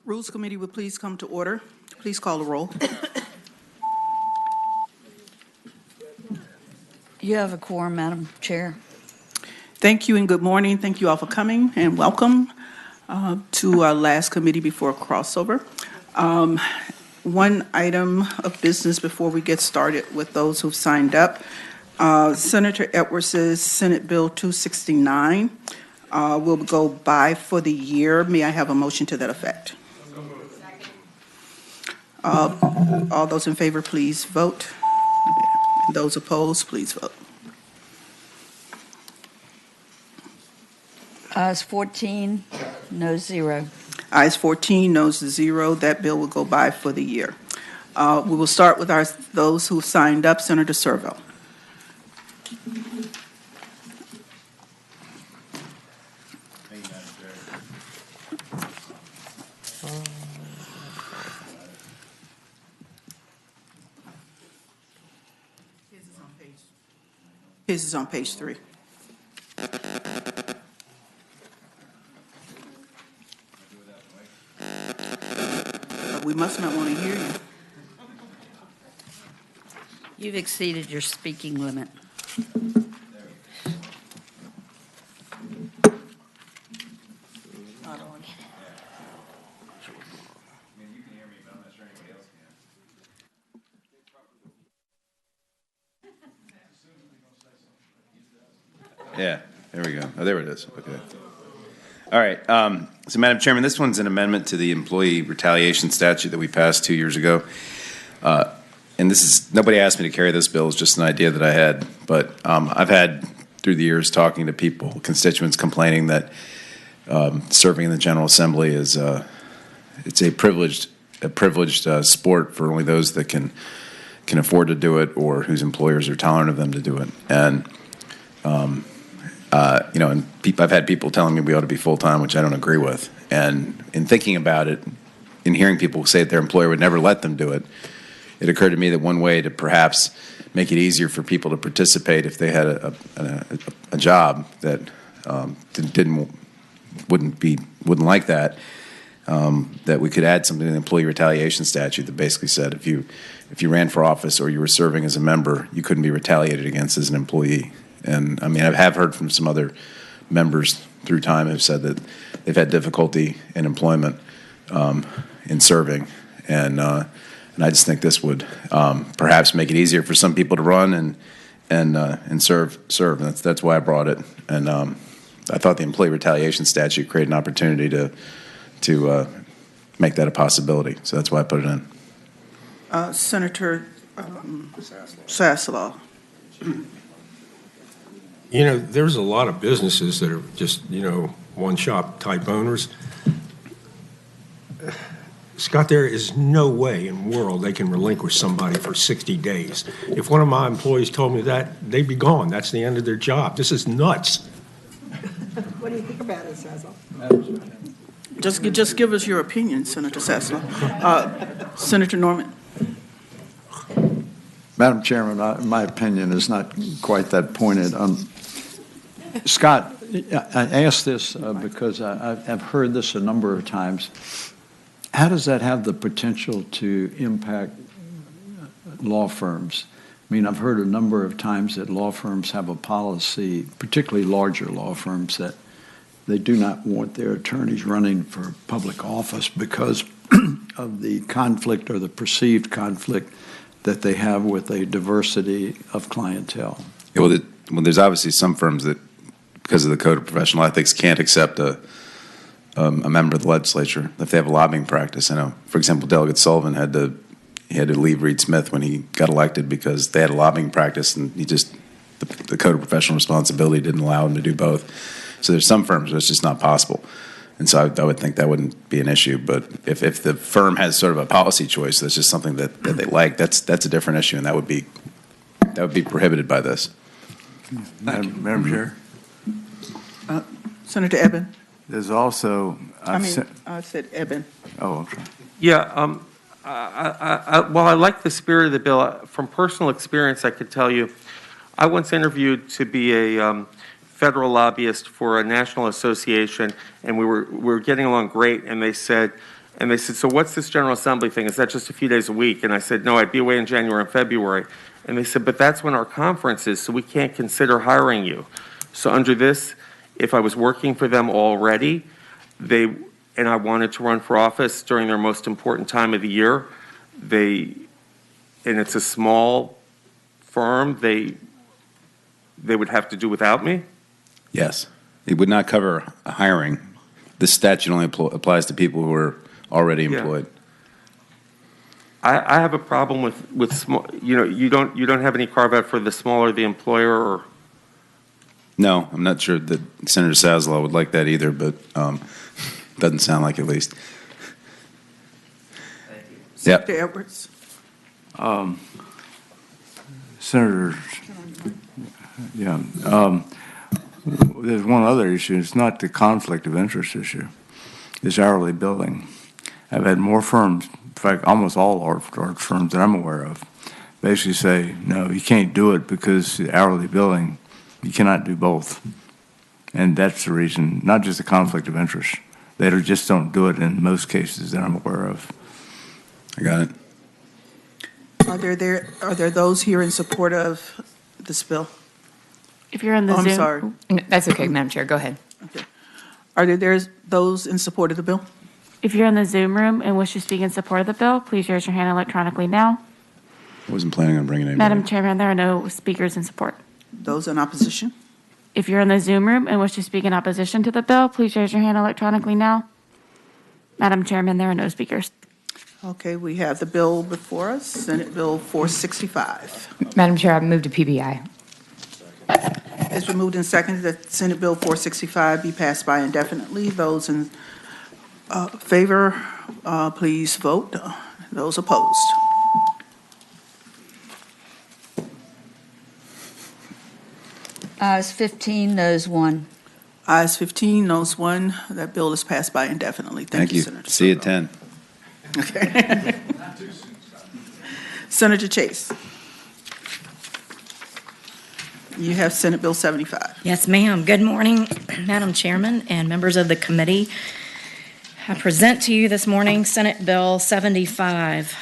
Rules Committee would please come to order. Please call the roll. You have a quorum, Madam Chair. Thank you and good morning. Thank you all for coming and welcome to our last committee before crossover. One item of business before we get started with those who've signed up. Senator Edwards' Senate Bill 269 will go by for the year. May I have a motion to that effect? All those in favor, please vote. Those opposed, please vote. Ayes 14, no 0. Ayes 14, noes 0. That bill will go by for the year. We will start with those who signed up. Senator Servo. His is on page 3. We must not want to hear you. You've exceeded your speaking limit. Yeah, there we go. Oh, there it is. Okay. All right. So, Madam Chairman, this one's an amendment to the employee retaliation statute that we passed 2 years ago. And this is, nobody asked me to carry this bill. It's just an idea that I had. But I've had, through the years, talking to people, constituents complaining that serving in the General Assembly is, it's a privileged sport for only those that can afford to do it or whose employers are tolerant of them to do it. And I've had people telling me we ought to be full-time, which I don't agree with. And in thinking about it, in hearing people say that their employer would never let them do it, it occurred to me that one way to perhaps make it easier for people to participate if they had a job that wouldn't like that, that we could add something to the employee retaliation statute that basically said if you ran for office or you were serving as a member, you couldn't be retaliated against as an employee. And I mean, I have heard from some other members through time who've said that they've had difficulty in employment in serving, and I just think this would perhaps make it easier for some people to run and serve. And that's why I brought it. And I thought the employee retaliation statute created an opportunity to make that a possibility. So that's why I put it in. Senator Sasslaw. You know, there's a lot of businesses that are just, one-shop type owners. Scott, there is no way in the world they can relinquish somebody for 60 days. If one of my employees told me that, they'd be gone. That's the end of their job. This is nuts. What do you think about it, Sassel? Just give us your opinion, Senator Sasslaw. Senator Norman. Madam Chairman, my opinion is not quite that pointed. Scott, I asked this because I've heard this a number of times. How does that have the potential to impact law firms? I mean, I've heard a number of times that law firms have a policy, particularly larger law firms, that they do not want their attorneys running for public office because of the conflict or the perceived conflict that they have with a diversity of clientele. Yeah, well, there's obviously some firms that, because of the Code of Professional Ethics, can't accept a member of the legislature if they have a lobbying practice. I know, for example, Delegate Sullivan had to leave Reed Smith when he got elected because they had a lobbying practice, and the Code of Professional Responsibility didn't allow him to do both. So there's some firms where it's just not possible. And so I would think that wouldn't be an issue. But if the firm has sort of a policy choice that's just something that they like, that's a different issue, and that would be prohibited by this. Madam Chair? Senator Eben. There's also... I said Eben. Oh, okay. Yeah, while I like the spirit of the bill, from personal experience, I could tell you, I once interviewed to be a federal lobbyist for a national association, and we were getting along great, and they said, And they said, so what's this General Assembly thing? Is that just a few days a week? And I said, no, I'd be away in January and February. And they said, but that's when our conference is, so we can't consider hiring you. So under this, if I was working for them already, and I wanted to run for office during their most important time of the year, and it's a small firm, they would have to do without me? Yes. It would not cover hiring. This statute only applies to people who are already employed. I have a problem with small, you don't have any carve out for the smaller the employer, or? No, I'm not sure that Senator Saslow would like that either, but doesn't sound like, at least. Senator Edwards. Senator, there's one other issue. It's not the conflict of interest issue. It's hourly billing. I've had more firms, in fact, almost all large firms that I'm aware of, basically say, no, you can't do it because the hourly billing, you cannot do both. And that's the reason, not just the conflict of interest. They just don't do it in most cases that I'm aware of. I got it. Are there those here in support of this bill? If you're on the Oh, I'm Zoom. sorry. No, that's okay, Madam Chair, go ahead. Okay. Are there those in support of the bill? If you're in the Zoom room and wish to speak in support of the bill, please raise your hand electronically now. I wasn't planning on bringing anybody. Madam Chairman, there are no speakers in support. Those in opposition? If you're in the Zoom room and wish to speak in opposition to the bill, please raise your hand electronically now. Madam Chairman, there are no speakers. Okay, we have the bill before us, Senate Bill 465. Madam Chair, I move to PBI. It's been moved and seconded that Senate Bill 465 be passed by indefinitely. Those in favor, please vote. Those opposed. Ayes 15, noes 1. Ayes 15, noes 1. That bill is passed by indefinitely. Thank you, Senator. See you at 10. Okay. Senator Chase. You have Senate Bill 75. Yes, ma'am. Good morning, Madam Chairman and members of the committee. I present to you this morning Senate Bill 75.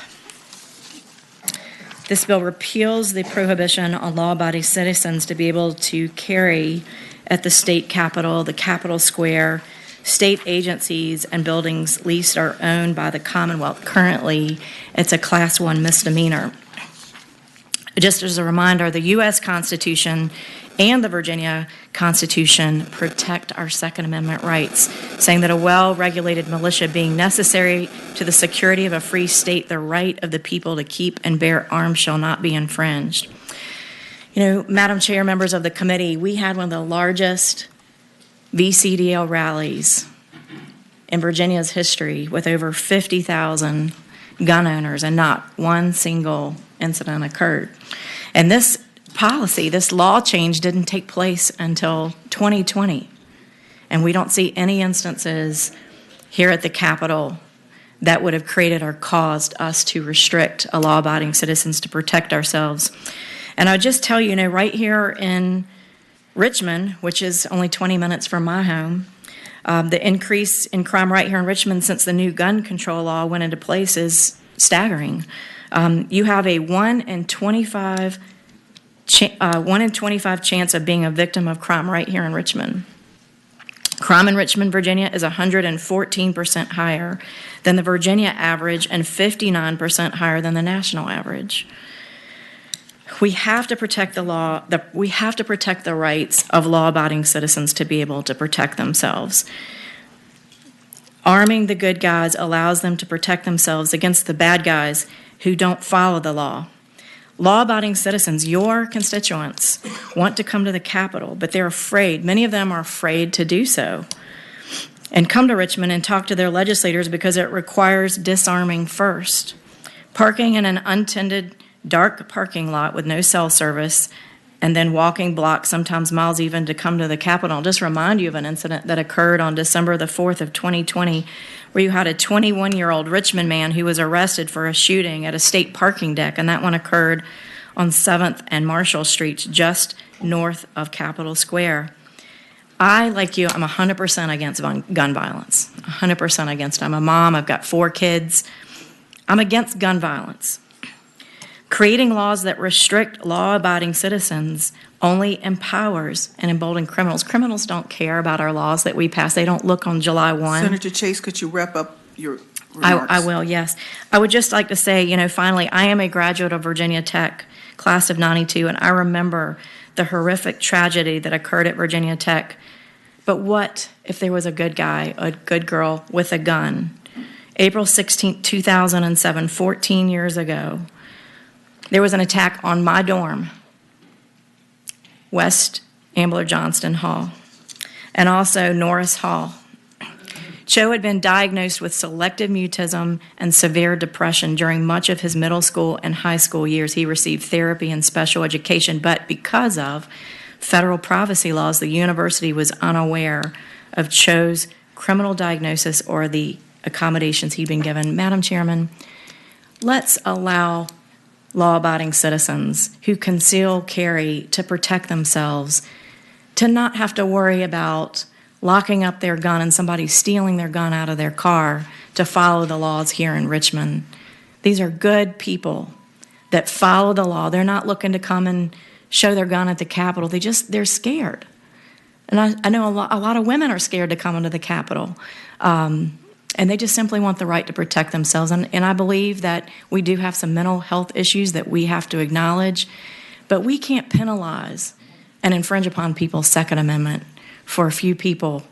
This bill repeals the prohibition on law-abiding citizens to be able to carry at the state capitol, the Capitol Square, state agencies and buildings leased or owned by the Commonwealth. Currently, it's a Class 1 misdemeanor. Just as a reminder, the U.S. Constitution and the Virginia Constitution protect our Second Amendment rights, saying that a well-regulated militia being necessary to the security of a free state, the right of the people to keep and bear arms shall not be infringed. You know, Madam Chair, members of the committee, we had one of the largest VCDL rallies in Virginia's history with over 50,000 gun owners, and not one single incident occurred. And this policy, this law change didn't take place until 2020. And we don't see any instances here at the Capitol that would have created or caused us to restrict a law-abiding citizens to protect ourselves. And I'll just tell you, right here in Richmond, which is only 20 minutes from my home, the increase in crime right here in Richmond since the new gun control law went into place is staggering. You have a 1 in 25 chance of being a victim of crime right here in Richmond. Crime in Richmond, Virginia is 114% higher than the Virginia average and 59% higher than the national average. We have to protect the law. We have to protect the rights of law-abiding citizens to be able to protect themselves. Arming the good guys allows them to protect themselves against the bad guys who don't follow the law. Law-abiding citizens, your constituents, want to come to the Capitol, but they're afraid. Many of them are afraid to do so and come to Richmond and talk to their legislators because it requires disarming first. Parking in an untended dark parking lot with no cell service, and then walking blocks, sometimes miles even, to come to the Capitol. I'll just remind you of an incident that occurred on December the 4th of 2020, where you had a 21-year-old Richmond man who was arrested for a shooting at a state parking deck, and that one occurred on 7th and Marshall Streets, just north of Capitol Square. I, like you, I'm 100% against gun violence. 100% against it. I'm a mom. I've got 4 kids. I'm against gun violence. Creating laws that restrict law-abiding citizens only empowers and emboldens criminals. Criminals don't care about our laws that we pass. They don't look on July 1. Senator Chase, could you wrap up your remarks? I will, yes. I would just like to say, finally, I am a graduate of Virginia Tech, class of 92, and I remember the horrific tragedy that occurred at Virginia Tech. But what if there was a good guy, a good girl with a gun? April 16, 2007, 14 years ago, there was an attack on my dorm, West Ambler Johnston Hall, and also Norris Hall. Cho had been diagnosed with selective mutism and severe depression during much of his middle school and high school years. He received therapy and special education, but because of federal privacy laws, the university was unaware of Cho's criminal diagnosis or the accommodations he'd been given. Madam Chairman, let's allow law-abiding citizens who conceal carry to protect themselves to not have to worry about locking up their gun and somebody stealing their gun out of their car to follow the laws here in Richmond. These are good people that follow the law. They're not looking to come and show their gun at the Capitol. They're scared. And I know a lot of women are scared to come into the Capitol. And they just simply want the right to protect themselves. And I believe that we do have some mental health issues that we have to acknowledge. But we can't penalize and infringe upon people's Second Amendment for a few people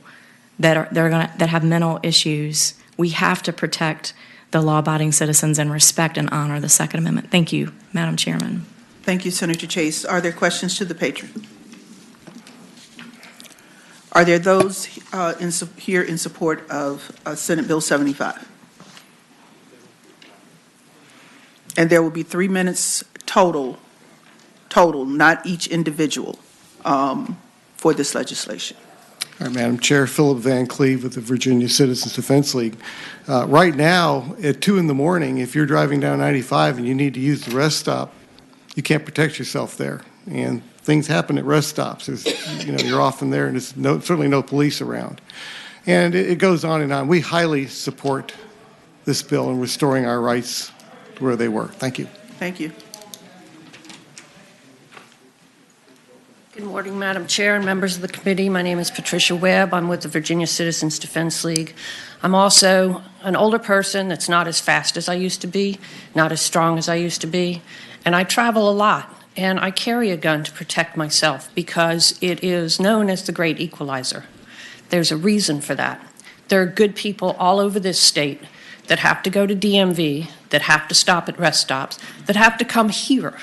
that have mental issues. We have to protect the law-abiding citizens and respect and honor the Second Amendment. Thank you, Madam Chairman. Thank you, Senator Chase. Are there questions to the patron? Are there those here in support of Senate Bill 75? And there will be 3 minutes total, not each individual, for this legislation. All right, Madam Chair, Philip Van Cleve with the Virginia Citizens Defense League. Right now, at 2 in the morning, if you're driving down 95 and you need to use the rest stop, you can't protect yourself there. And things happen at rest stops. You're often there, and there's certainly no police around. And it goes on and on. We highly support this bill and restoring our rights to where they were. Thank you. Thank you. Good morning, Madam Chair and members of the committee. My name is Patricia Webb. I'm with the Virginia Citizens Defense League. I'm also an older person that's not as fast as I used to be, not as strong as I used to be, and I travel a lot. And I carry a gun to protect myself because it is known as the great equalizer. There's a reason for that. There are good people all over this state that have to go to DMV, that have to stop at rest stops, that have to come here.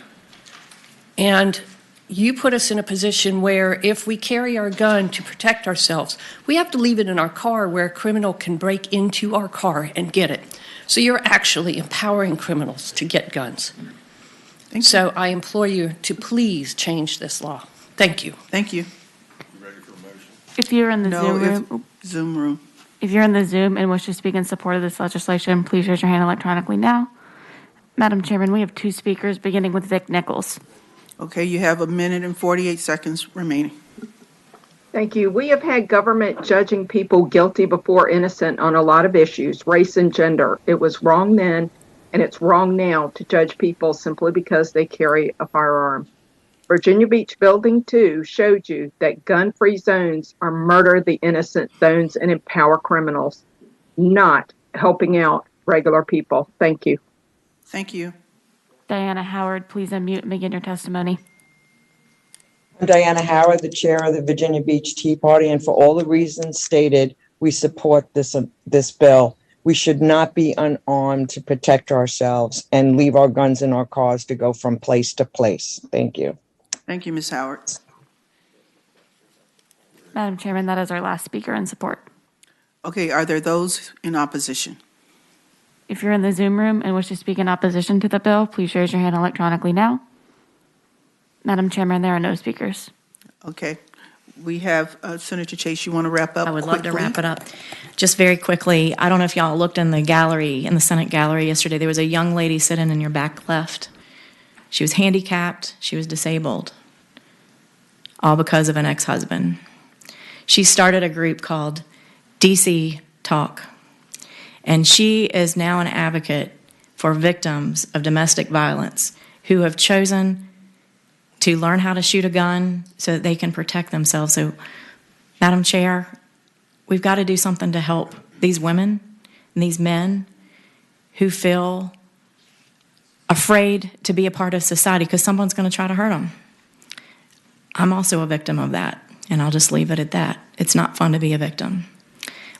And you put us in a position where if we carry our gun to protect ourselves, we have to leave it in our car where a criminal can break into our car and get it. So you're actually empowering criminals to get guns. So I implore you to please change this law. Thank you. Thank you. If you're in the Zoom room. If you're in the Zoom and wish to speak in support of this legislation, please raise your hand electronically now. Madam Chairman, we have 2 speakers, beginning with Vic Nichols. Okay, you have 1 minute and 48 seconds remaining. Thank you. We have had government judging people guilty before innocent on a lot of issues, race and gender. It was wrong then, and it's wrong now to judge people simply because they carry a firearm. Virginia Beach Building 2 showed you that gun-free zones are murder the innocent zones and empower criminals, not helping out regular people. Thank you. Thank you. Diana Howard, please unmute and begin your testimony. I'm Diana Howard, the chair of the Virginia Beach Tea Party, and for all the reasons stated, we support this bill. We should not be unarmed to protect ourselves and leave our guns in our cars to go from place to place. Thank you. Thank you, Ms. Howard. Madam Chairman, that is our last speaker in support. Okay, are there those in opposition? If you're in the Zoom room and wish to speak in opposition to the bill, please raise your hand electronically now. Madam Chairman, there are no speakers. Okay. We have Senator Chase. You want to wrap up? I would love to wrap it up. Just very quickly, I don't know if y'all looked in the gallery, in the Senate gallery yesterday. There was a young lady sitting in your back left. She was handicapped. She was disabled, all because of an ex-husband. She started a group called DC Talk, and she is now an advocate for victims of domestic violence who have chosen to learn how to shoot a gun so that they can protect themselves. So, Madam Chair, we've got to do something to help these women and these men who feel afraid to be a part of society because someone's going to try to hurt them. I'm also a victim of that, and I'll just leave it at that. It's not fun to be a victim.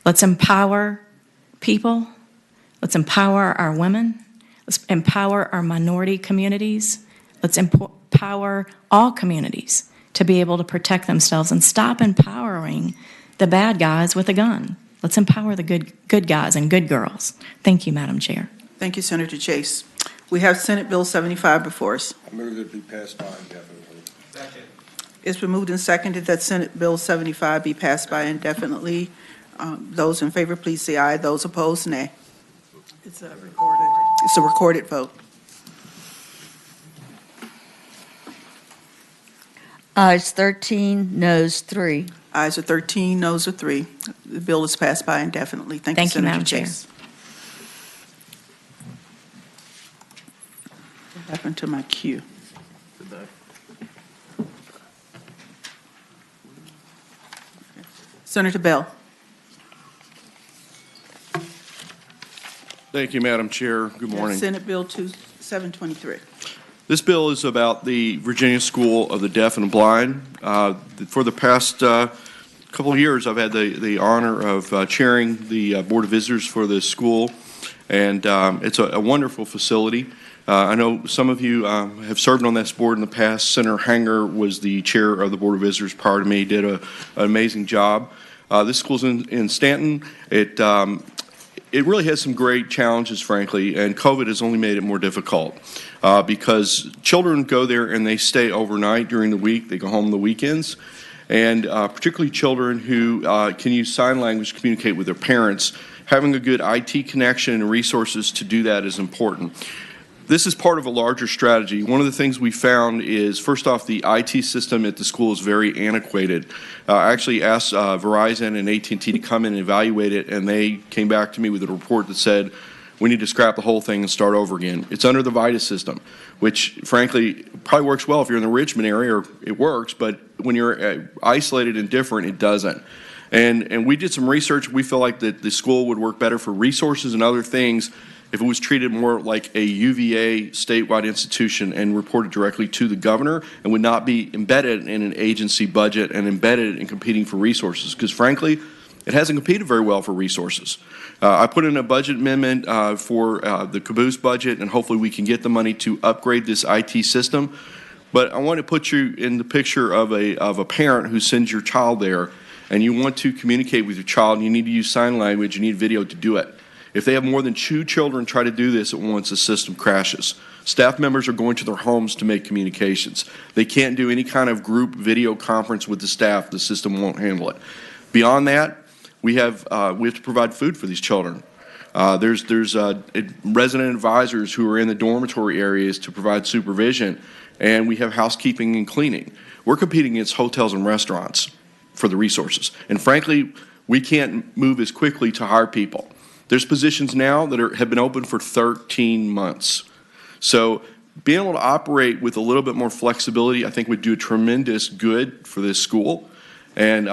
Let's empower people. Let's empower our women. Let's empower our minority communities. Let's empower all communities to be able to protect themselves and stop empowering the bad guys with a gun. Let's empower the good guys and good girls. Thank you, Madam Chair. Thank you, Senator Chase. We have Senate Bill 75 before us. I move that it be passed by indefinitely. It's been moved and seconded that Senate Bill 75 be passed by indefinitely. Those in favor, please say aye. Those opposed, nay. It's recorded. It's a recorded vote. Ayes 13, noes 3. Ayes are 13, noes are 3. The bill is passed by indefinitely. Thank you, Thank you, Senator Madam Chair. Chase. What happened to my cue? Senator Bell. Thank you, Madam Chair. Good morning. Senate Bill 723. This bill is about the Virginia School of the Deaf and Blind. For the past couple of years, I've had the honor of chairing the Board of Visitors for this school, and it's a wonderful facility. I know some of you have served on this board in the past. Senator Hanger was the chair of the Board of Visitors prior to me, did an amazing job. This school's in Stanton. It really has some great challenges, frankly, and COVID has only made it more difficult because children go there and they stay overnight during the week. They go home on the weekends, and particularly children who can use sign language to communicate with their parents. Having a good IT connection and resources to do that is important. This is part of a larger strategy. One of the things we found is, first off, the IT system at the school is very antiquated. I actually asked Verizon and AT&T to come in and evaluate it, and they came back to me with a report that said, we need to scrap the whole thing and start over again. It's under the VITA system, which, frankly, probably works well if you're in the Richmond area, or it works, but when you're isolated and different, it doesn't. And we did some research. We feel like that the school would work better for resources and other things if it was treated more like a UVA statewide institution and reported directly to the governor and would not be embedded in an agency budget and embedded in competing for resources. Because frankly, it hasn't competed very well for resources. I put in a budget amendment for the caboose budget, and hopefully we can get the money to upgrade this IT system. But I want to put you in the picture of a parent who sends your child there, and you want to communicate with your child, and you need to use sign language, you need video to do it. If they have more than 2 children try to do this at once, the system crashes. Staff members are going to their homes to make communications. They can't do any kind of group video conference with the staff. The system won't handle it. Beyond that, we have to provide food for these children. There's resident advisors who are in the dormitory areas to provide supervision, and we have housekeeping and cleaning. We're competing against hotels and restaurants for the resources. And frankly, we can't move as quickly to hire people. There's positions now that have been open for 13 months. So being able to operate with a little bit more flexibility, I think would do a tremendous good for this school. And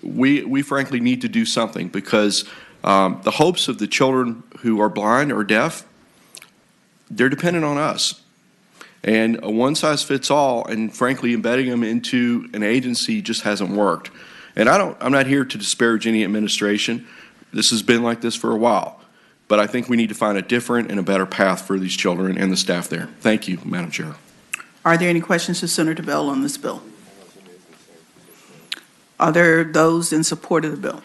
we frankly need to do something because the hopes of the children who are blind or deaf, they're dependent on us. And a one-size-fits-all, and frankly, embedding them into an agency just hasn't worked. And I'm not here to disparage any administration. This has been like this for a while. But I think we need to find a different and a better path for these children and the staff there. Thank you, Madam Chair. Are there any questions to Senator Bell on this bill? Are there those in support of the bill?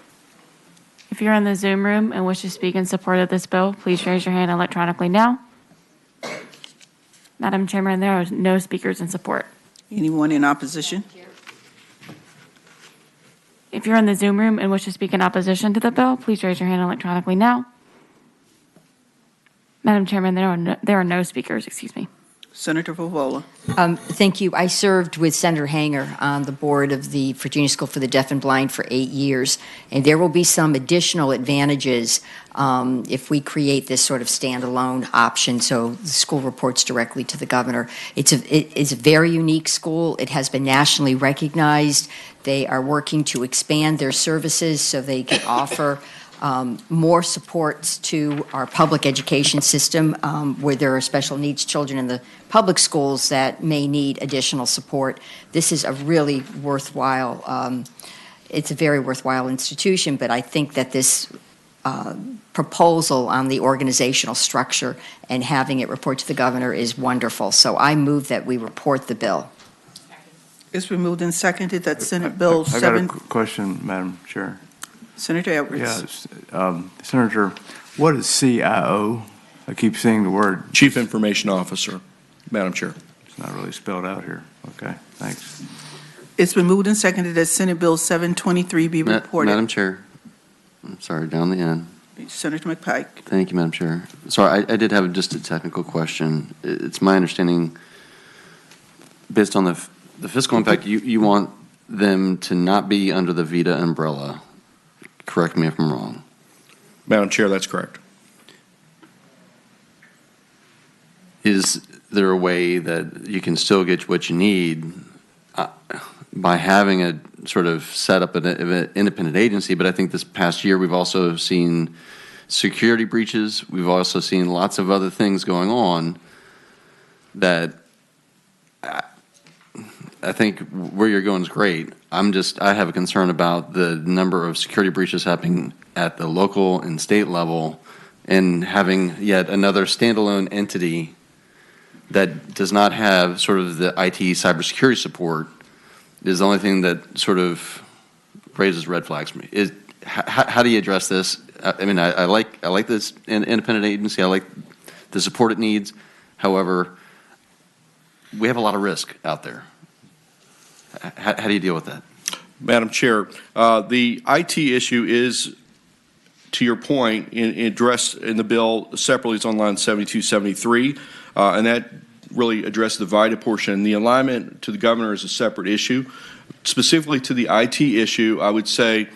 If you're in the Zoom room and wish to speak in support of this bill, please raise your hand electronically now. Madam Chairman, there are no speakers in support. Anyone in opposition? If you're in the Zoom room and wish to speak in opposition to the bill, please raise your hand electronically now. Madam Chairman, there are no speakers, excuse me. Senator Favola. Thank you. I served with Senator Hanger on the board of the Virginia School for the Deaf and Blind for 8 years, and there will be some additional advantages if we create this sort of standalone option so the school reports directly to the governor. It's a very unique school. It has been nationally recognized. They are working to expand their services so they can offer more supports to our public education system where there are special needs children in the public schools that may need additional support. This is a really worthwhile, it's a very worthwhile institution, but I think that this proposal on the organizational structure and having it report to the governor is wonderful. So I move that we report the bill. It's been moved and seconded that Senate Bill I got 7. a question, Madam Chair. Senator Edwards. Yes, Senator, what is CIO? I keep seeing the word. Chief Information Officer, Madam Chair. It's not really spelled out here. Okay, thanks. It's been moved and seconded that Senate Bill 723 be reported. Madam Chair, I'm sorry, down the end. Senator McPike. Thank you, Madam Chair. Sorry, I did have just a technical question. It's my understanding, based on the fiscal impact, you want them to not be under the VITA umbrella. Correct me if I'm wrong. Madam Chair, that's correct. Is there a way that you can still get what you need by having a sort of set up an independent agency? But I think this past year we've also seen security breaches. We've also seen lots of other things going on that I think where you're going is great. I have a concern about the number of security breaches happening at the local and state level, and having yet another standalone entity that does not have sort of the IT cybersecurity support is the only thing that sort of raises red flags for me. How do you address this? I mean, I like this independent agency. I like the support it needs. However, we have a lot of risk out there. How do you deal with that? Madam Chair, the IT issue is, to your point, addressed in the bill separately. It's on line 7273, and that really addressed the VITA portion. The alignment to the governor is a separate issue. Specifically to the IT issue, I would say,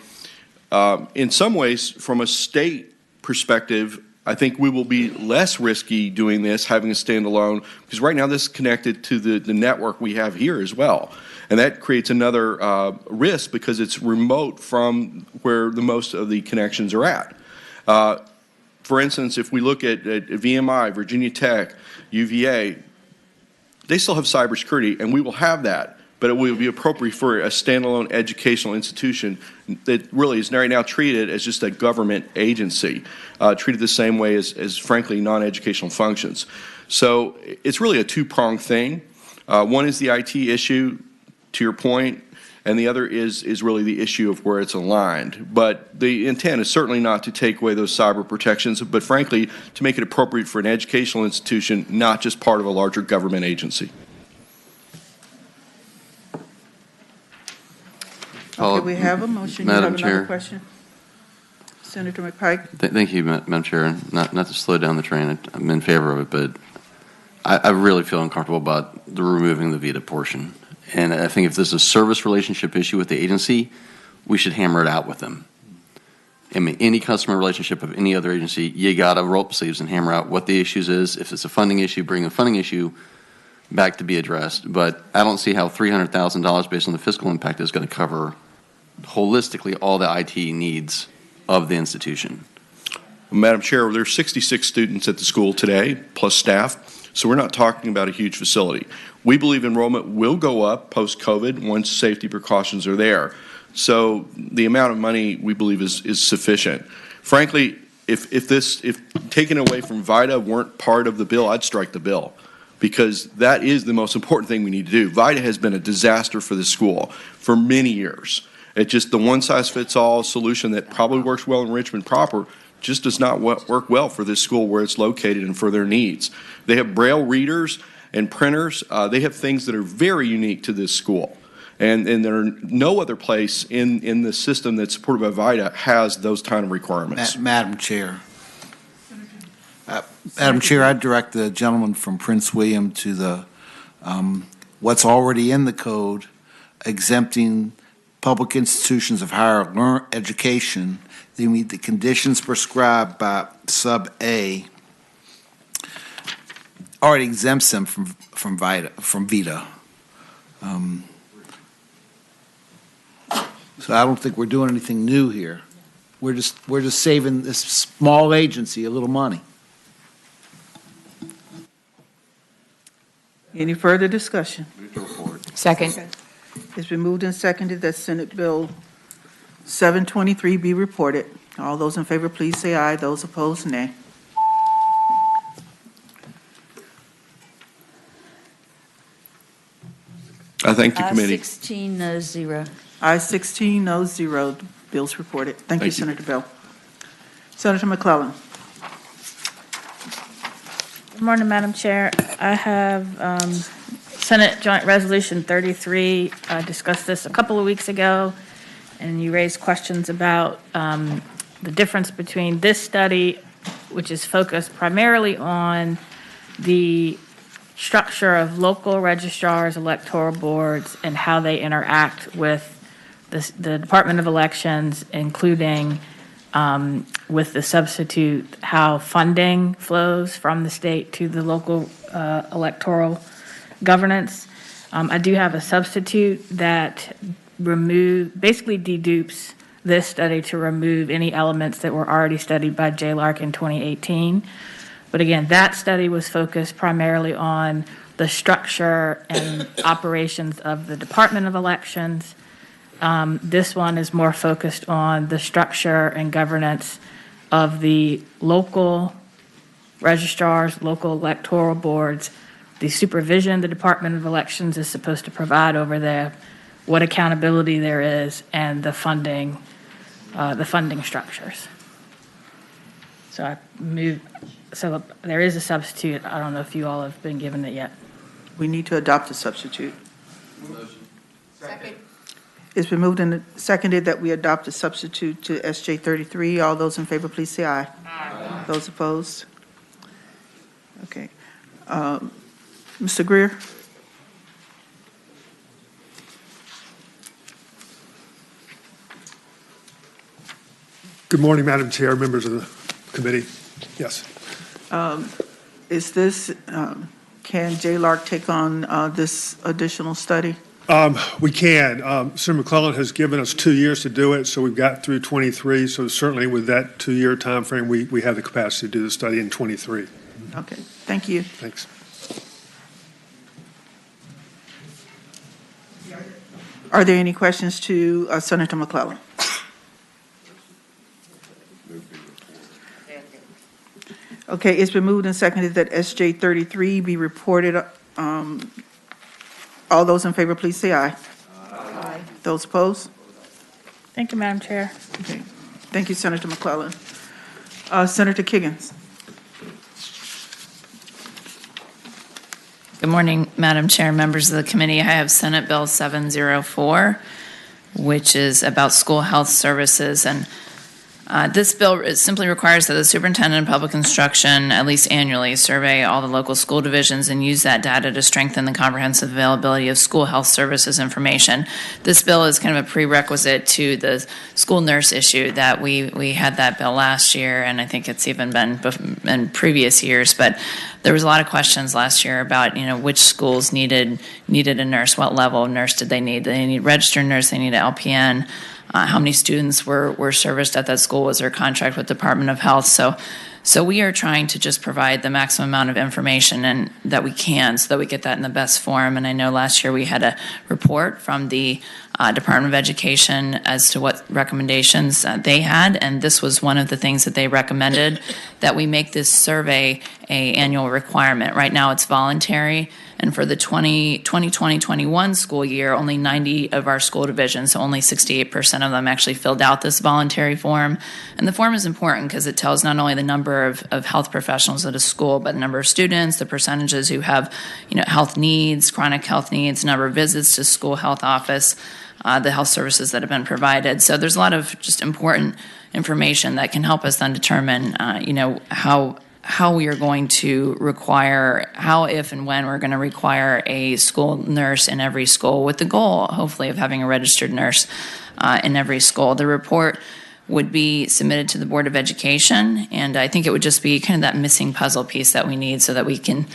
in some ways, from a state perspective, I think we will be less risky doing this, having a standalone, because right now this is connected to the network we have here as well. And that creates another risk because it's remote from where the most of the connections are at. For instance, if we look at VMI, Virginia Tech, UVA, they still have cybersecurity, and we will have that. But it will be appropriate for a standalone educational institution that really is right now treated as just a government agency, treated the same way as frankly, non-educational functions. So it's really a two-pronged thing. One is the IT issue, to your point, and the other is really the issue of where it's aligned. But the intent is certainly not to take away those cyber protections, but frankly, to make it appropriate for an educational institution, not just part of a larger government agency. Okay, we have a motion. Madam You have another Chair. question? Senator McPike. Thank you, Madam Chair. Not to slow down the train. I'm in favor of it, but I really feel uncomfortable about the removing the VITA portion. And I think if this is a service relationship issue with the agency, we should hammer it out with them. I mean, any customer relationship of any other agency, you got to roll up the sleeves and hammer out what the issues is. If it's a funding issue, bring the funding issue back to be addressed. But I don't see how $300,000 based on the fiscal impact is going to cover holistically all the IT needs of the institution. Madam Chair, there are 66 students at the school today, plus staff, so we're not talking about a huge facility. We believe enrollment will go up post-COVID once safety precautions are there. So the amount of money we believe is sufficient. Frankly, if taken away from VITA weren't part of the bill, I'd strike the bill, because that is the most important thing we need to do. VITA has been a disaster for the school for many years. It's just the one-size-fits-all solution that probably works well in Richmond proper just does not work well for this school where it's located and for their needs. They have Braille readers and printers. They have things that are very unique to this school. And there are no other place in the system that's supported by VITA has those kind of requirements. Madam Chair, Madam Chair, I direct the gentleman from Prince William to the, what's already in the code exempting public institutions of higher education. They meet the conditions prescribed by sub A, already exempts them from VITA. So I don't think we're doing anything new here. We're just saving this small agency a little money. Any further discussion? Second. It's been moved and seconded that Senate Bill 723 be reported. All those in favor, please say aye. Those opposed, nay. I thank the committee. 16, no, 0. Aye 16, no 0. Bill's reported. Thank you, Senator Bell. Senator McClellan. Good morning, Madam Chair. I have Senate Joint Resolution 33. I discussed this a couple of weeks ago, and you raised questions about the difference between this study, which is focused primarily on the structure of local registrars, electoral boards, and how they interact with the Department of Elections, including with the substitute, how funding flows from the state to the local electoral governance. I do have a substitute that basically dedupes this study to remove any elements that were already studied by JLARC in 2018. But again, that study was focused primarily on the structure and operations of the Department of Elections. This one is more focused on the structure and governance of the local registrars, local electoral boards, the supervision the Department of Elections is supposed to provide over there, what accountability there is, and the funding structures. So so there is a substitute. I don't know if you all have been given it yet. We need to adopt a substitute. Second. It's been moved and seconded that we adopt a substitute to SJ 33. All those in favor, please say aye. Aye. Those opposed? Okay. Mr. Greer? Good morning, Madam Chair, members of the committee. Yes. Is this, can JLARC take on this additional study? We can. Senator McClellan has given us 2 years to do it, so we've got through 23. So certainly with that 2-year time frame, we have the capacity to do the study in 23. Okay, thank you. Thanks. Are there any questions to Senator McClellan? Okay, it's been moved and seconded that SJ 33 be reported. All those in favor, please say aye. Aye. Those opposed? Thank you, Madam Chair. Okay. Thank you, Senator McClellan. Senator Kiggins. Good morning, Madam Chair, members of the committee. I have Senate Bill 704, which is about school health services. And this bill simply requires that the superintendent of public instruction at least annually survey all the local school divisions and use that data to strengthen the comprehensive availability of school health services information. This bill is kind of a prerequisite to the school nurse issue that we had that bill last year, and I think it's even been in previous years. But there was a lot of questions last year about, which schools needed a nurse, what level of nurse did they need? Did they need registered nurse? They need an LPN. How many students were serviced at that school? Was their contract with Department of Health? So we are trying to just provide the maximum amount of information and that we can so that we get that in the best form. And I know last year we had a report from the Department of Education as to what recommendations they had, and this was one of the things that they recommended, that we make this survey an annual requirement. Right now it's voluntary, and for the 2020-21 school year, only 90 of our school divisions, so only 68% of them actually filled out this voluntary form. And the form is important because it tells not only the number of health professionals at a school, but the number of students, the percentages who have health needs, chronic health needs, number of visits to school health office, the health services that have been provided. So there's a lot of just important information that can help us then determine, how we are going to require, how, if, and when we're going to require a school nurse in every school, with the goal, hopefully, of having a registered nurse in every school. The report would be submitted to the Board of Education, and I think it would just be kind of that missing puzzle piece that we need so that we can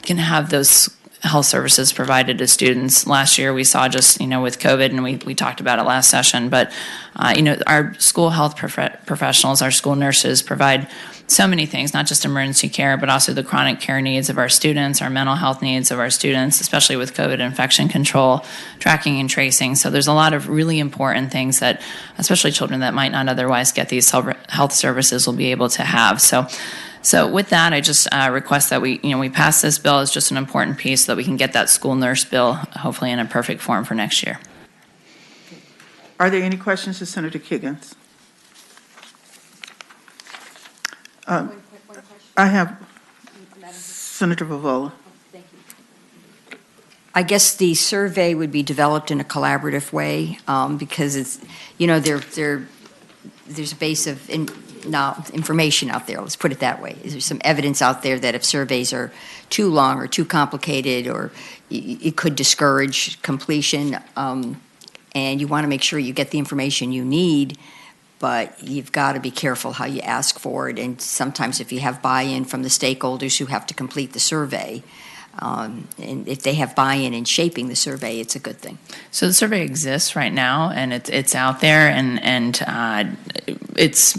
have those health services provided to students. Last year, we saw just, with COVID, and we talked about it last session, but, our school health professionals, our school nurses provide so many things, not just emergency care, but also the chronic care needs of our students, our mental health needs of our students, especially with COVID infection control, tracking and tracing. So there's a lot of really important things that, especially children that might not otherwise get these health services, will be able to have. So with that, I just request that we pass this bill as just an important piece so that we can get that school nurse bill hopefully in a perfect form for next year. Are there any questions to Senator Kiggins? I have Senator Vivola. I guess the survey would be developed in a collaborative way because it's, there's a base of information out there. Let's put it that way. There's some evidence out there that if surveys are too long or too complicated, or it could discourage completion, and you want to make sure you get the information you need. But you've got to be careful how you ask for it. And sometimes if you have buy-in from the stakeholders who have to complete the survey, and if they have buy-in in shaping the survey, it's a good thing. So the survey exists right now, and it's out there, and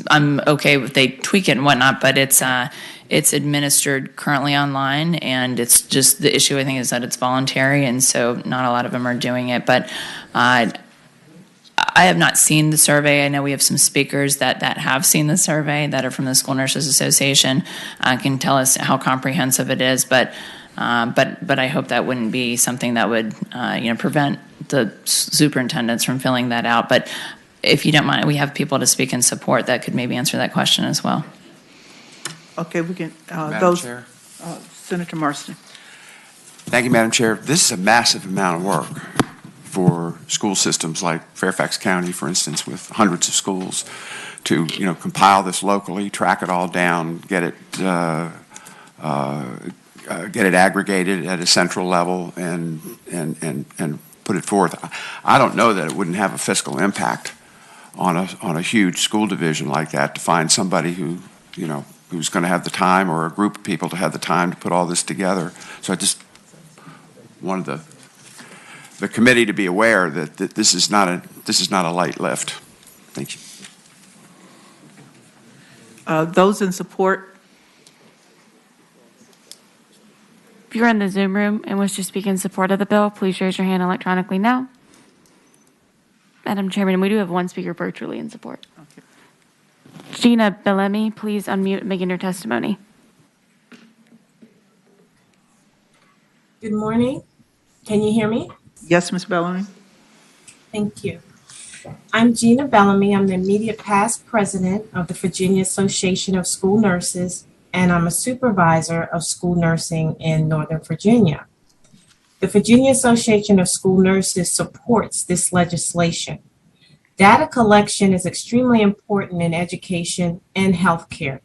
I'm okay if they tweak it and whatnot, but it's administered currently online, and it's just the issue I think is that it's voluntary, and so not a lot of them are doing it. But I have not seen the survey. I know we have some speakers that have seen the survey that are from the School Nurses Association, can tell us how comprehensive it is. But I hope that wouldn't be something that would prevent the superintendents from filling that out. But if you don't mind, we have people to speak in support that could maybe answer that question as well. Okay, we can. Madam Chair. Senator Marston. Thank you, Madam Chair. This is a massive amount of work for school systems like Fairfax County, for instance, with hundreds of schools, to compile this locally, track it all down, get it aggregated at a central level, and put it forth. I don't know that it wouldn't have a fiscal impact on a huge school division like that to find somebody who's going to have the time, or a group of people to have the time to put all this together. So I just wanted the committee to be aware that this is not a light lift. Thank you. Those in support. If you're in the Zoom room and wish to speak in support of the bill, please raise your hand electronically now. Madam Chairman, we do have one speaker virtually in support. Okay. Gina Bellamy, please unmute and begin your testimony. Good morning. Can you hear me? Yes, Ms. Bellamy. Thank you. I'm Gina Bellamy. I'm the immediate past president of the Virginia Association of School Nurses, and I'm a supervisor of school nursing in Northern Virginia. The Virginia Association of School Nurses supports this legislation. Data collection is extremely important in education and healthcare.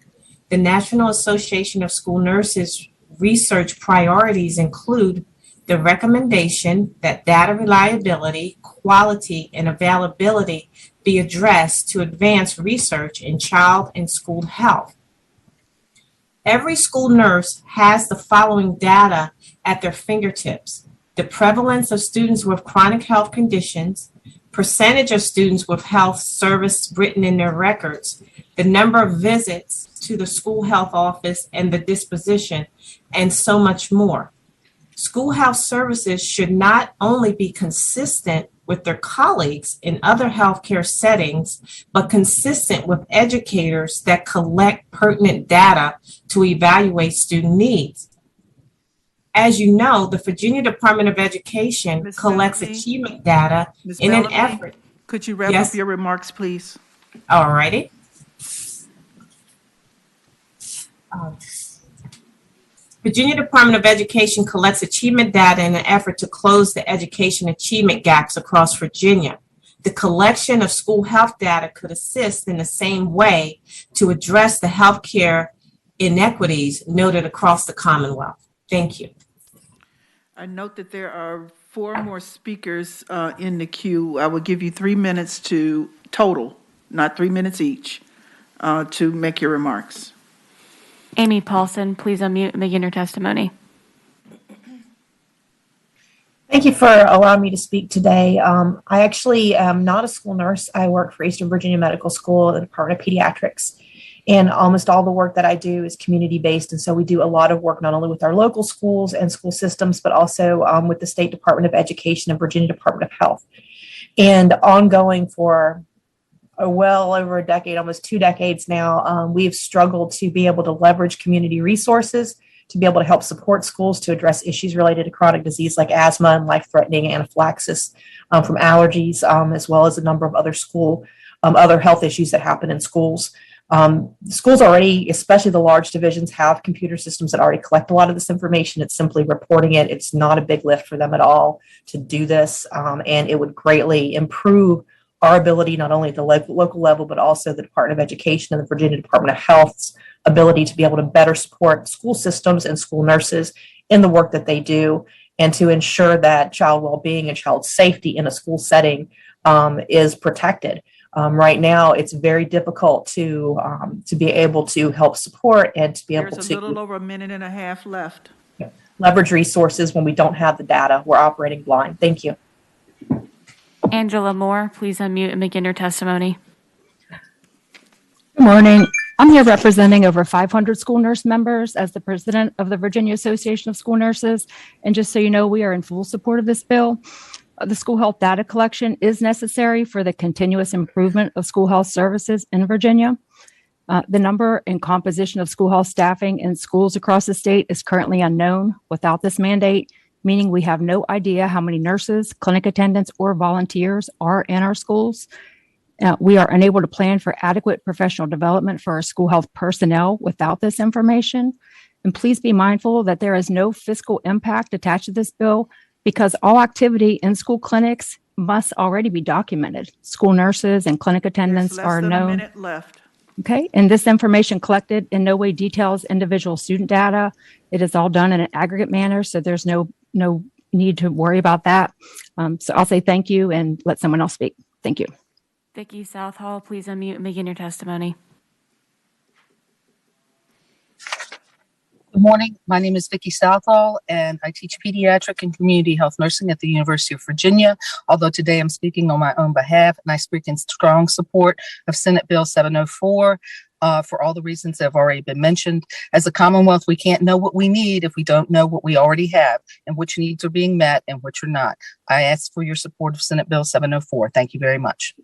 The National Association of School Nurses research priorities include the recommendation that data reliability, quality, and availability be addressed to advance research in child and school health. Every school nurse has the following data at their fingertips: the prevalence of students with chronic health conditions, percentage of students with health service written in their records, the number of visits to the school health office and the disposition, and so much more. School health services should not only be consistent with their colleagues in other healthcare settings, but consistent with educators that collect pertinent data to evaluate student needs. As you know, the Virginia Department of Education collects achievement data in an effort. Could you wrap up your remarks, please? All righty. Virginia Department of Education collects achievement data in an effort to close the education achievement gaps across Virginia. The collection of school health data could assist in the same way to address the healthcare inequities noted across the Commonwealth. Thank you. I note that there are 4 more speakers in the queue. I will give you 3 minutes to total, not 3 minutes each, to make your remarks. Amy Paulson, please unmute and begin your testimony. Thank you for allowing me to speak today. I actually am not a school nurse. I work for Eastern Virginia Medical School in the Department of Pediatrics. And almost all the work that I do is community-based. And so we do a lot of work not only with our local schools and school systems, but also with the State Department of Education and Virginia Department of Health. And ongoing for well over a decade, almost 2 decades now, we've struggled to be able to leverage community resources to be able to help support schools to address issues related to chronic disease like asthma and life-threatening anaphylaxis from allergies, as well as a number of other health issues that happen in schools. Schools already, especially the large divisions, have computer systems that already collect a lot of this information. It's simply reporting it. It's not a big lift for them at all to do this, and it would greatly improve our ability, not only at the local level, but also the Department of Education and the Virginia Department of Health's ability to be able to better support school systems and school nurses in the work that they do, and to ensure that child well-being and child safety in a school setting is protected. Right now, it's very difficult to be able to help support and to be able There's a little over a minute and a half left. leverage resources when we don't have the data. We're operating blind. Thank you. Angela Moore, please unmute and begin your testimony. Good morning. I'm here representing over 500 school nurse members as the president of the Virginia Association of School Nurses. And just so you know, we are in full support of this bill. The school health data collection is necessary for the continuous improvement of school health services in Virginia. The number and composition of school health staffing in schools across the state is currently unknown without this mandate, meaning we have no idea how many nurses, clinic attendants, or volunteers are in our schools. We are unable to plan for adequate professional development for our school health personnel without this information. And please be mindful that there is no fiscal impact attached to this bill because all activity in school clinics must already be documented. School nurses and clinic attendants are known. There's less than a minute left. Okay, and this information collected in no way details individual student data. It is all done in an aggregate manner, so there's no need to worry about that. So I'll say thank you and let someone else speak. Thank you. Vicki Southall, please unmute and begin your testimony. Good morning. My name is Vicki Southall, and I teach pediatric and community health nursing at the University of Virginia. Although today I'm speaking on my own behalf, and I speak in strong support of Senate Bill 704 for all the reasons that have already been mentioned. As a Commonwealth, we can't know what we need if we don't know what we already have and which needs are being met and which are not. I ask for your support of Senate Bill 704. Thank you very much.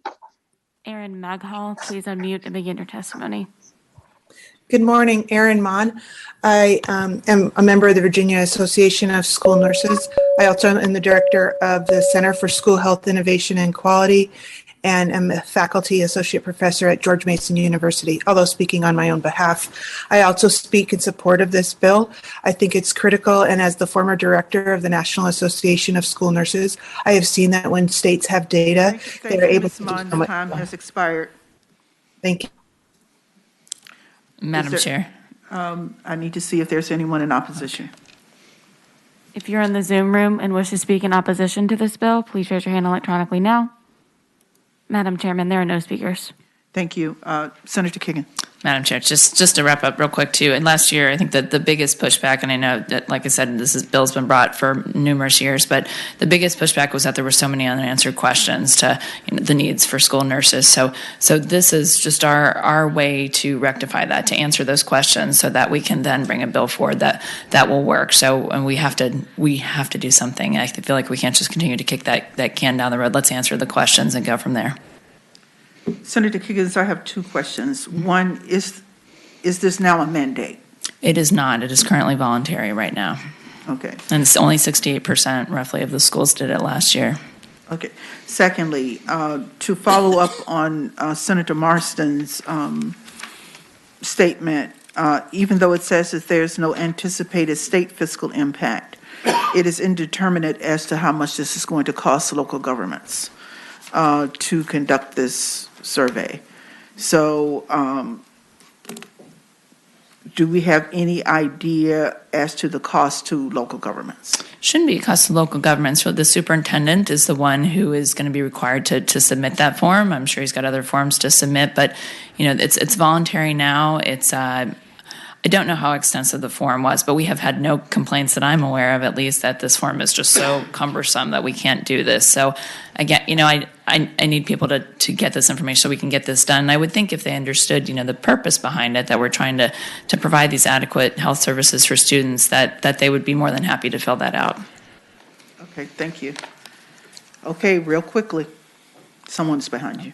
Erin Maghall, please unmute and begin your testimony. Good morning, Erin Mon. I am a member of the Virginia Association of School Nurses. I also am the director of the Center for School Health Innovation and Quality and am a faculty associate professor at George Mason University, although speaking on my own behalf. I also speak in support of this bill. I think it's critical, and as the former director of the National Association of School Nurses, I have seen that when states have data, they're able to do so much. Time has expired. Thank you. Madam Chair. I need to see if there's anyone in opposition. If you're in the Zoom room and wish to speak in opposition to this bill, please raise your hand electronically now. Madam Chairman, there are no speakers. Thank you. Senator Kagan. Madam Chair, just to wrap up real quick too. And last year, I think that the biggest pushback, and I know that, like I said, bill's been brought for numerous years, but the biggest pushback was that there were so many unanswered questions to the needs for school nurses. So this is just our way to rectify that, to answer those questions, so that we can then bring a bill forward that will work. So, and we have to do something. I feel like we can't just continue to kick that can down the road. Let's answer the questions and go from there. Senator Kiggins, I have 2 questions. One, is this now a mandate? It is not. It is currently voluntary right now. Okay. And it's only 68% roughly of the schools did it last year. Okay. Secondly, to follow up on Senator Marston's statement, even though it says that there's no anticipated state fiscal impact, it is indeterminate as to how much this is going to cost local governments to conduct this survey. So do we have any idea as to the cost to local governments? Shouldn't be a cost to local governments. So the superintendent is the one who is going to be required to submit that form. I'm sure he's got other forms to submit, but it's voluntary now. I don't know how extensive the form was, but we have had no complaints that I'm aware of, at least, that this form is just so cumbersome that we can't do this. So again, I need people to get this information so we can get this done. And I would think if they understood, the purpose behind it, that we're trying to provide these adequate health services for students, that they would be more than happy to fill that out. Okay, thank you. Okay, real quickly, someone's behind you.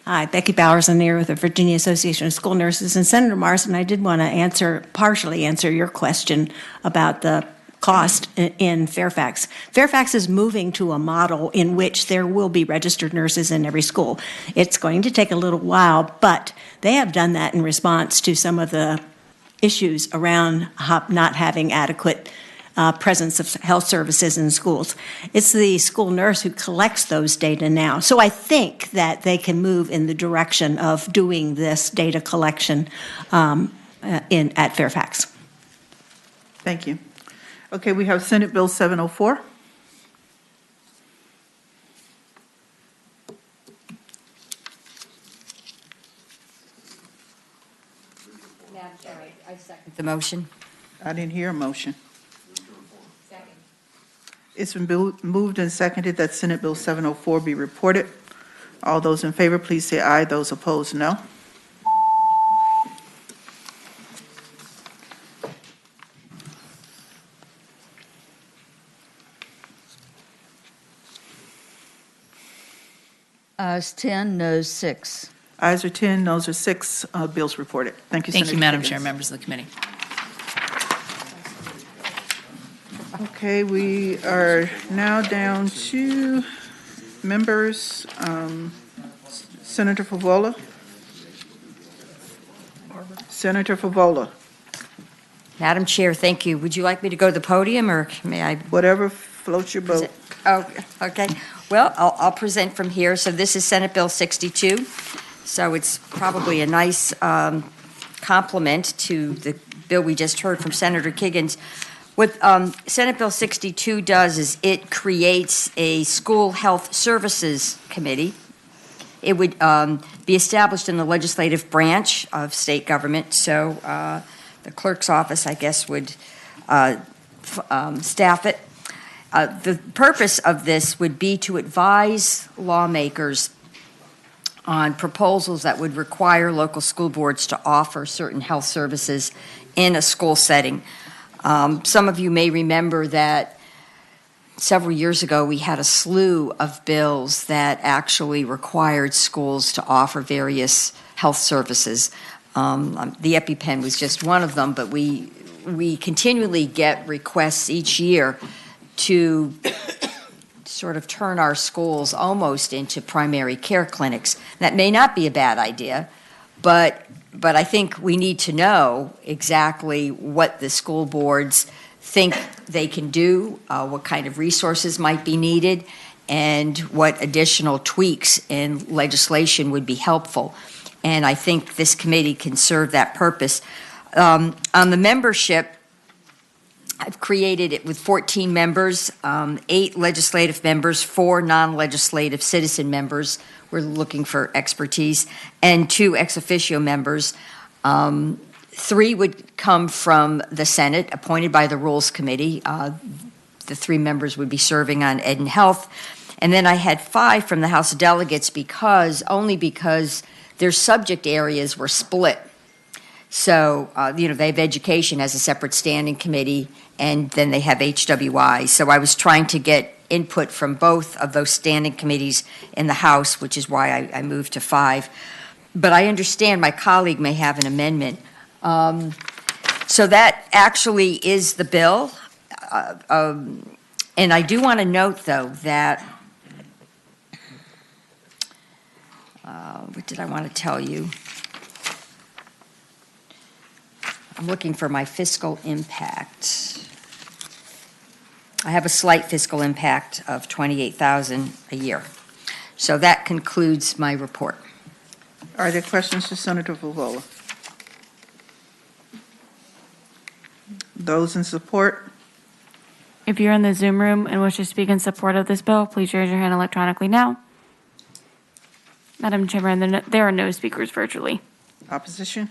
Hi, Becky Bowers. I'm here with the Virginia Association of School Nurses. And Senator Marsden, I did want to partially answer your question about the cost in Fairfax. Fairfax is moving to a model in which there will be registered nurses in every school. It's going to take a little while, but they have done that in response to some of the issues around not having adequate presence of health services in schools. It's the school nurse who collects those data now. So I think that they can move in the direction of doing this data collection at Fairfax. Thank you. Okay, we have Senate Bill 704. Madam Chair, I second the motion. I didn't hear a motion. It's been moved and seconded that Senate Bill 704 be reported. All those in favor, please say aye. Those opposed, no. Ayes 10, noes 6. Ayes are 10, noes are 6. Bills reported. Thank you, Thank Senator you, Madam Higgins. Chair, members of the committee. Okay, we are now down to members. Senator Favola. Senator Favola. Madam Chair, thank you. Would you like me to go to the podium, or may I? Whatever floats your boat. Oh, okay. Well, I'll present from here. So this is Senate Bill 62. So it's probably a nice complement to the bill we just heard from Senator Higgins. What Senate Bill 62 does is it creates a school health services committee. It would be established in the legislative branch of state government. So the clerk's office, I guess, would staff it. The purpose of this would be to advise lawmakers on proposals that would require local school boards to offer certain health services in a school setting. Some of you may remember that several years ago we had a slew of bills that actually required schools to offer various health services. The EpiPen was just one of them, but we continually get requests each year to sort of turn our schools almost into primary care clinics. That may not be a bad idea, but I think we need to know exactly what the school boards think they can do, what kind of resources might be needed, and what additional tweaks in legislation would be helpful. And I think this committee can serve that purpose. On the membership, I've created it with 14 members, 8 legislative members, 4 non-legislative citizen members. We're looking for expertise, and 2 ex officio members. 3 would come from the Senate, appointed by the Rules Committee. The 3 members would be serving on Ed and Health. And then I had 5 from the House of Delegates only because their subject areas were split. So, they have education as a separate standing committee, and then they have HWI. So I was trying to get input from both of those standing committees in the House, which is why I moved to 5. But I understand my colleague may have an amendment. So that actually is the bill. And I do want to note, though, that what did I want to tell you? I'm looking for my fiscal impact. I have a slight fiscal impact of $28,000 a year. So that concludes my report. Are there questions to Senator Favola? Those in support? If you're in the Zoom room and wish to speak in support of this bill, please raise your hand electronically now. Madam Chairman, there are no speakers virtually. Opposition?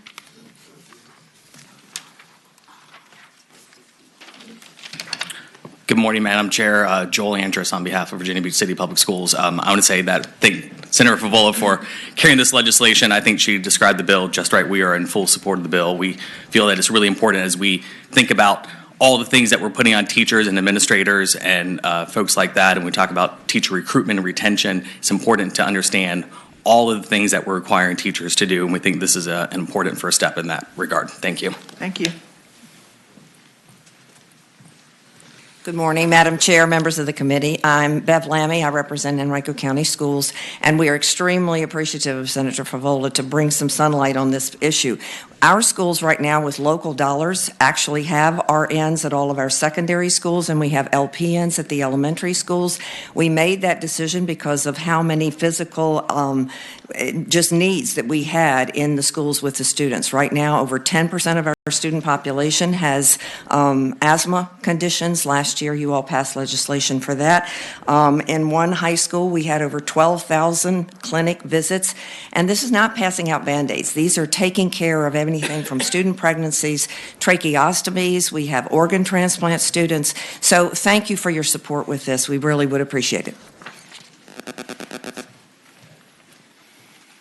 Good morning, Madam Chair. Joel Andrus on behalf of Virginia Beach City Public Schools. I want to say that thank Senator Favola for carrying this legislation. I think she described the bill just right. We are in full support of the bill. We feel that it's really important as we think about all the things that we're putting on teachers and administrators and folks like that, and we talk about teacher recruitment and retention. It's important to understand all of the things that we're requiring teachers to do, and we think this is an important first step in that regard. Thank you. Thank you. Good morning, Madam Chair, members of the committee. I'm Bev Lammy. I represent Henrico County Schools, and we are extremely appreciative of Senator Favola to bring some sunlight on this issue. Our schools right now with local dollars actually have RNs at all of our secondary schools, and we have LPNs at the elementary schools. We made that decision because of how many physical just needs that we had in the schools with the students. Right now, over 10% of our student population has asthma conditions. Last year, you all passed legislation for that. In one high school, we had over 12,000 clinic visits, and this is not passing out Band-Aids. These are taking care of anything from student pregnancies, tracheostomies. We have organ transplant students. So thank you for your support with this. We really would appreciate it.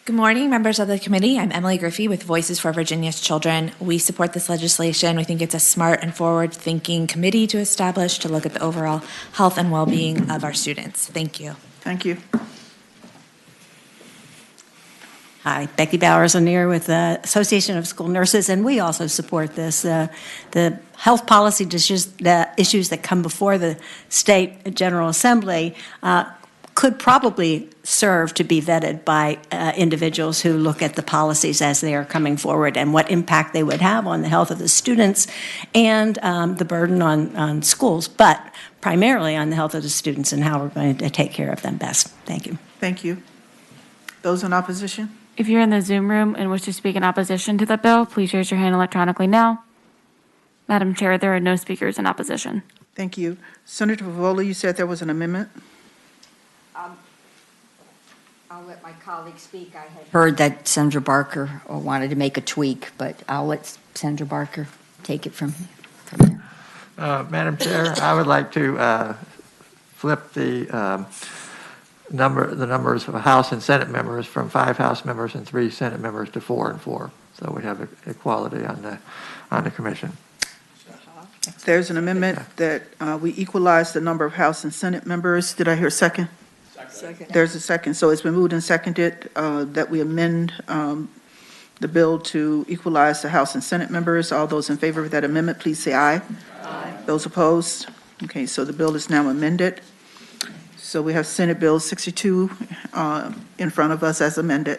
Good morning, members of the committee. I'm Emily Griffey with Voices for Virginia's Children. We support this legislation. We think it's a smart and forward-thinking committee to establish to look at the overall health and well-being of our students. Thank you. Thank you. Hi, Becky Bowers-O'Neill with the Association of School Nurses, and we also support this. The health policy issues that come before the State General Assembly could probably serve to be vetted by individuals who look at the policies as they are coming forward and what impact they would have on the health of the students and the burden on schools, but primarily on the health of the students and how we're going to take care of them best. Thank you. Thank you. Those in opposition? If you're in the Zoom room and wish to speak in opposition to the bill, please raise your hand electronically now. Madam Chair, there are no speakers in opposition. Thank you. Senator Favola, you said there was an amendment? I'll let my colleague speak. I had heard that Senator Barker wanted to make a tweak, but I'll let Senator Barker take it from there. Madam Chair, I would like to flip the numbers of House and Senate members from 5 House members and 3 Senate members to 4 and 4. So we have equality on the commission. There's an amendment that we equalize the number of House and Senate members. Did I hear a second? Second. There's a second. So it's been moved and seconded that we amend the bill to equalize the House and Senate members. All those in favor of that amendment, please say aye. Aye. Those opposed? Okay, so the bill is now amended. So we have Senate Bill 62 in front of us as amended.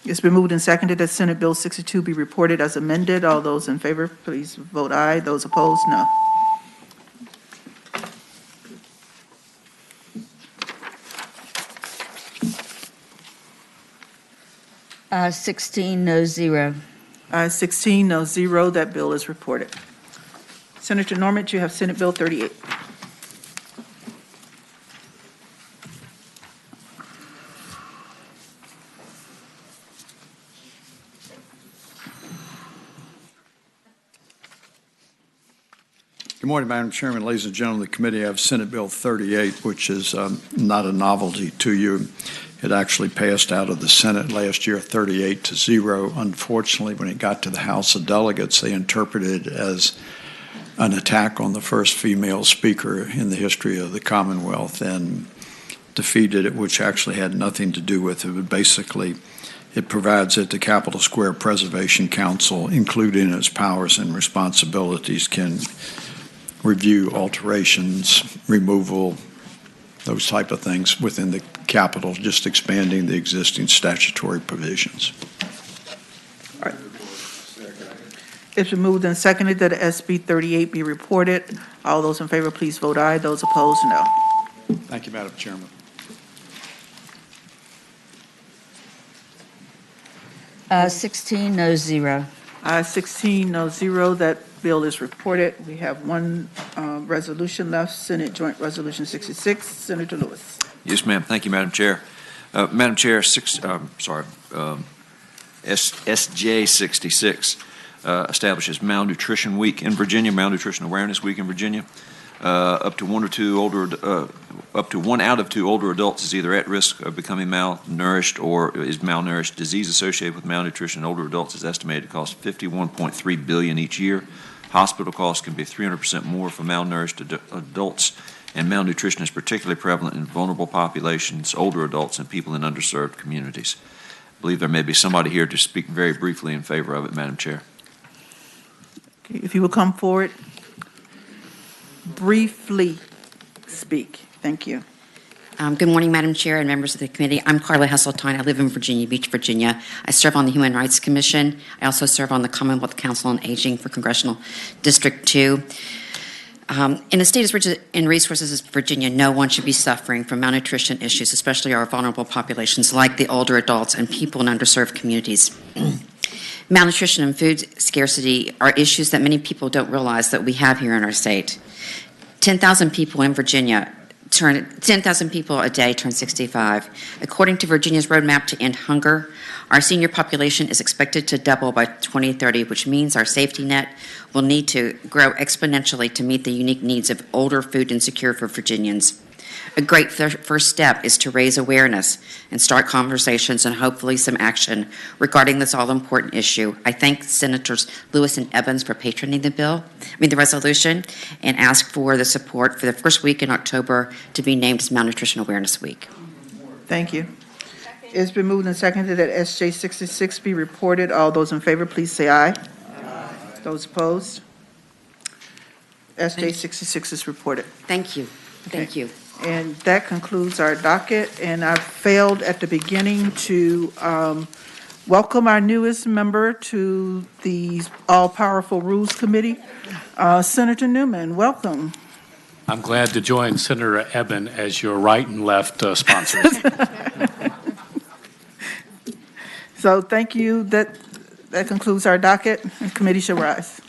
It's been moved and seconded that Senate Bill 62 be reported as amended. All those in favor, please vote aye. Those opposed, no. Ayes 16, no 0. Ayes 16, no 0. That bill is reported. Senator Normand, you have Senate Bill 38. Good morning, Madam Chairman, ladies and gentlemen of the committee. I have Senate Bill 38, which is not a novelty to you. It actually passed out of the Senate last year 38-0. Unfortunately, when it got to the House of Delegates, they interpreted it as an attack on the first female speaker in the history of the Commonwealth and defeated it, which actually had nothing to do with it. But basically, it provides that the Capitol Square Preservation Council, including its powers and responsibilities, can review alterations, removal, those type of things within the Capitol, just expanding the existing statutory provisions. All right. It's been moved and seconded that SB 38 be reported. All those in favor, please vote aye. Those opposed, no. Thank you, Madam Chairman. 16, no 0. 16-0, that bill is reported. We have one resolution left, Senate Joint Resolution 66. Senator Lewis. Yes, ma'am. Thank you, Madam Chair. Madam Chair, SJ 66 establishes Malnutrition Week in Virginia, Malnutrition Awareness Week in Virginia. Up to one out of two older adults is either at risk of becoming malnourished or is malnourished. Disease associated with malnutrition in older adults is estimated to cost $51.3 billion each year. Hospital costs can be 300% more for malnourished adults, and malnutrition is particularly prevalent in vulnerable populations, older adults, and people in underserved communities. I believe there may be somebody here to speak very briefly in favor of it, Madam Chair. Okay, if you will come forward, briefly speak. Thank you. Good morning, Madam Chair and members of the committee. I'm Carla Hesseltine. I live in Virginia Beach, Virginia. I serve on the Human Rights Commission. I also serve on the Commonwealth Council on Aging for Congressional District 2. In a state as rich in resources as Virginia, no one should be suffering from malnutrition issues, especially our vulnerable populations like the older adults and people in underserved communities. Malnutrition and food scarcity are issues that many people don't realize that we have here in our state. 10,000 people in Virginia 10,000 people a day turn 65. According to Virginia's roadmap to end hunger, our senior population is expected to double by 2030, which means our safety net will need to grow exponentially to meet the unique needs of older, food insecure for Virginians. A great first step is to raise awareness and start conversations and hopefully some action regarding this all-important issue. I thank Senators Lewis and Evans for patroning the resolution, and ask for the support for the first week in October to be named as Malnutrition Awareness Week. Thank you. It's been moved and seconded that SJ 66 be reported. All those in favor, please say aye. Aye. Those opposed? SJ 66 is reported. Thank you. Thank you. And that concludes our docket. And I failed at the beginning to welcome our newest member to the all-powerful Rules Committee, Senator Newman. Welcome. I'm glad to join Senator Eben as your right and left sponsors. So thank you. That concludes our docket. The committee shall rise.